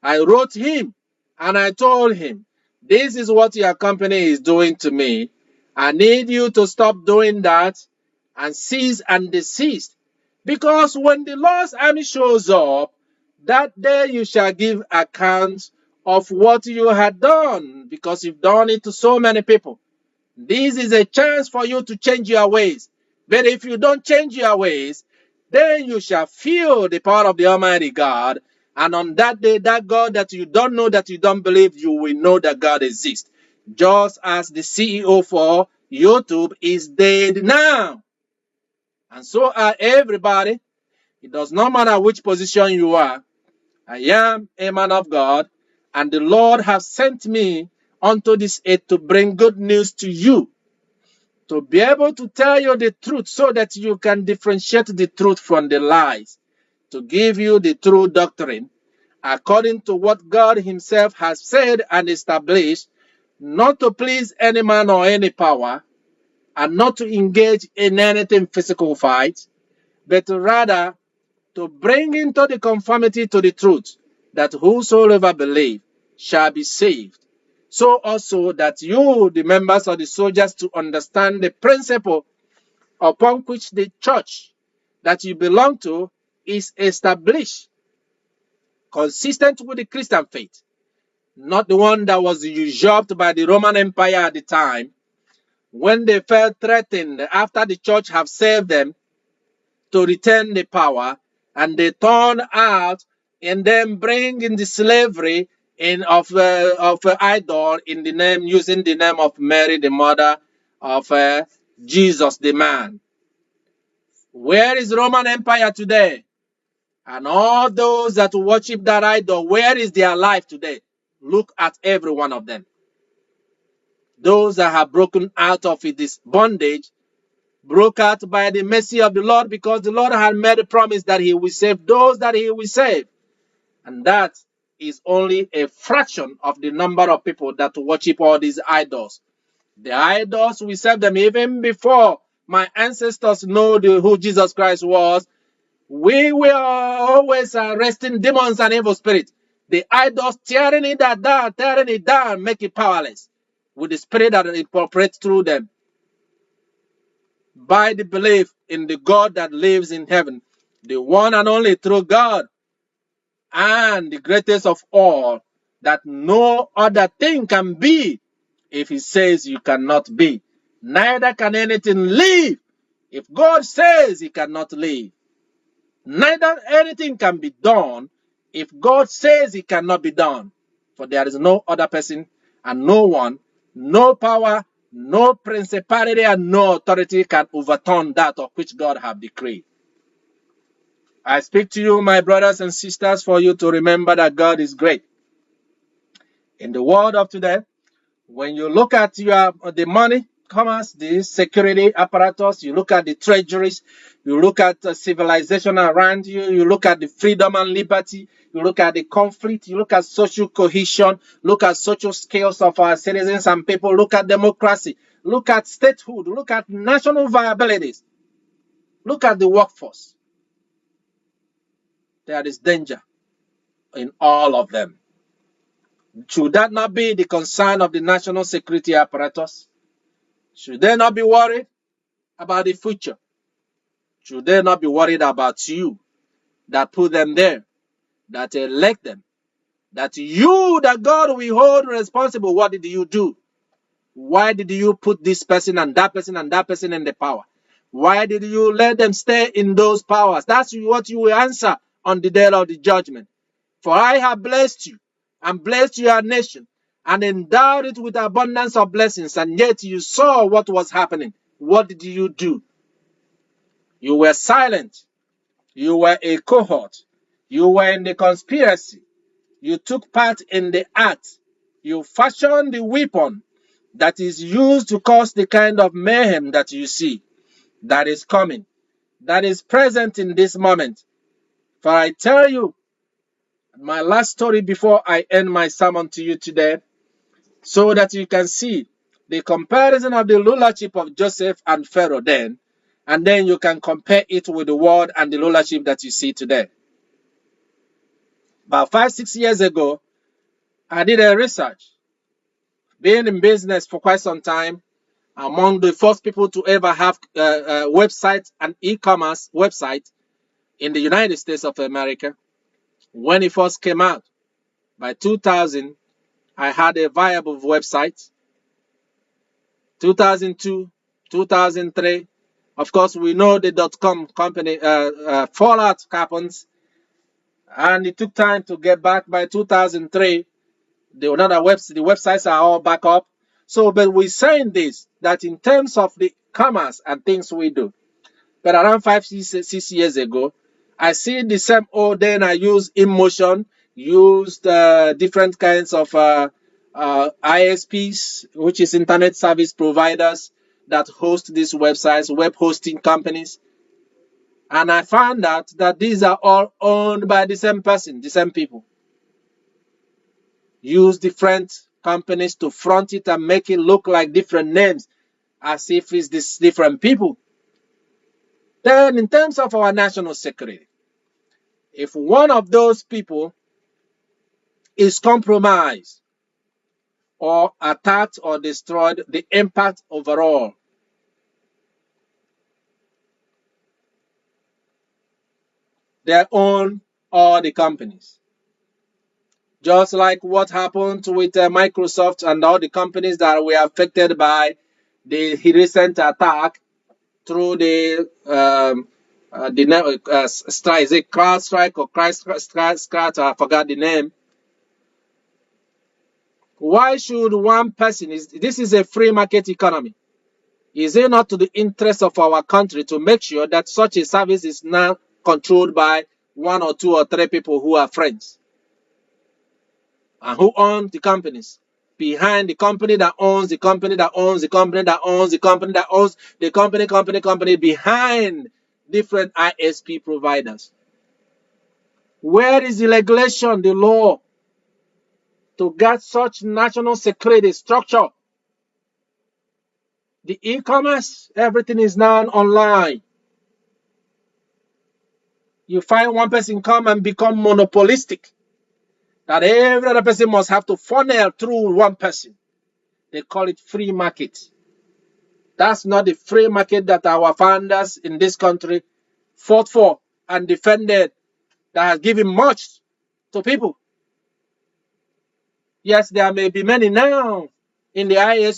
I wrote him and I told him, this is what your company is doing to me. I need you to stop doing that and cease and desist. Because when the Lord's army shows up, that day you shall give account of what you had done, because you've done it to so many people. This is a chance for you to change your ways. But if you don't change your ways, then you shall feel the power of the Almighty God. And on that day, that God that you don't know, that you don't believe, you will know that God exists. Just as the CEO for YouTube is dead now. And so are everybody. It does not matter which position you are. I am a man of God, and the Lord has sent me unto this earth to bring good news to you, to be able to tell you the truth so that you can differentiate the truth from the lies, to give you the true doctrine according to what God himself has said and established, not to please any man or any power, and not to engage in anything physical fight, but rather to bring into the conformity to the truth, that whosoever believe shall be saved. So also that you, the members of the soldiers, to understand the principle upon which the church that you belong to is established, consistent with the Christian faith, not the one that was usurped by the Roman Empire at the time, when they felt threatened after the church have saved them to return the power, and they turn out and then bring in the slavery of idol in the name, using the name of Mary, the mother of Jesus, the man. Where is Roman Empire today? And all those that worship that idol, where is their life today? Look at every one of them. Those that have broken out of this bondage broke out by the mercy of the Lord, because the Lord had made a promise that he will save those that he will save. And that is only a fraction of the number of people that worship all these idols. The idols, we serve them even before my ancestors know who Jesus Christ was. We were always arresting demons and evil spirits. The idols tearing it down, make it powerless with the spirit that operates through them. By the belief in the God that lives in heaven, the one and only true God, and the greatest of all, that no other thing can be if he says you cannot be. Neither can anything live if God says he cannot live. Neither anything can be done if God says it cannot be done. For there is no other person and no one, no power, no principality, and no authority can overturn that of which God have decreed. I speak to you, my brothers and sisters, for you to remember that God is great. In the world of today, when you look at the money, commerce, the security apparatus, you look at the treasuries, you look at civilization around you, you look at the freedom and liberty, you look at the conflict, you look at social cohesion, look at social skills of our citizens and people, look at democracy, look at statehood, look at national viabilities, look at the workforce. There is danger in all of them. Should that not be the concern of the national security apparatus? Should they not be worried about the future? Should they not be worried about you that put them there, that elect them, that God will hold responsible? What did you do? Why did you put this person and that person and that person in the power? Why did you let them stay in those powers? That's what you will answer on the day of the judgment. For I have blessed you and blessed your nation and endowed it with abundance of blessings, and yet you saw what was happening. What did you do? You were silent. You were a cohort. You were in the conspiracy. You took part in the act. You fashioned the weapon that is used to cause the kind of mayhem that you see, that is coming, that is present in this moment. For I tell you, my last story before I end my sermon to you today, so that you can see the comparison of the rulership of Joseph and Pharaoh then, and then you can compare it with the world and the rulership that you see today. About 5, 6 years ago, I did a research. Being in business for quite some time, among the first people to ever have a website, an e-commerce website in the United States of America, when it first came out. By 2000, I had a viable website. 2002, 2003. Of course, we know the .com company fallout happens, and it took time to get back. By 2003, the websites are all back up. So, but we're saying this, that in terms of the commerce and things we do, but around 5, 6 years ago, I see the same old. Then I use InMotion, used different kinds of ISPs, which is internet service providers that host these websites, web hosting companies. And I found out that these are all owned by the same person, the same people. Use different companies to front it and make it look like different names, as if it's these different people. Then, in terms of our national security, if one of those people is compromised or attacked or destroyed, the impact overall, they own all the companies. Just like what happened with Microsoft and all the companies that were affected by the recent attack through the strike, is it CrowdStrike or CrowdStrike? I forgot the name. Why should one person, this is a free market economy, is it not to the interest of our country to make sure that such a service is not controlled by one or two or three people who are friends and who own the companies? Behind the company that owns the company that owns the company that owns the company that owns the company behind different ISP providers. Where is the regulation, the law to get such national security structure? The e-commerce, everything is now online. You find one person come and become monopolistic, that every other person must have to funnel through one person. They call it free market. That's not the free market that our founders in this country fought for and defended, that has given much to people. Yes, there may be many now in the ISP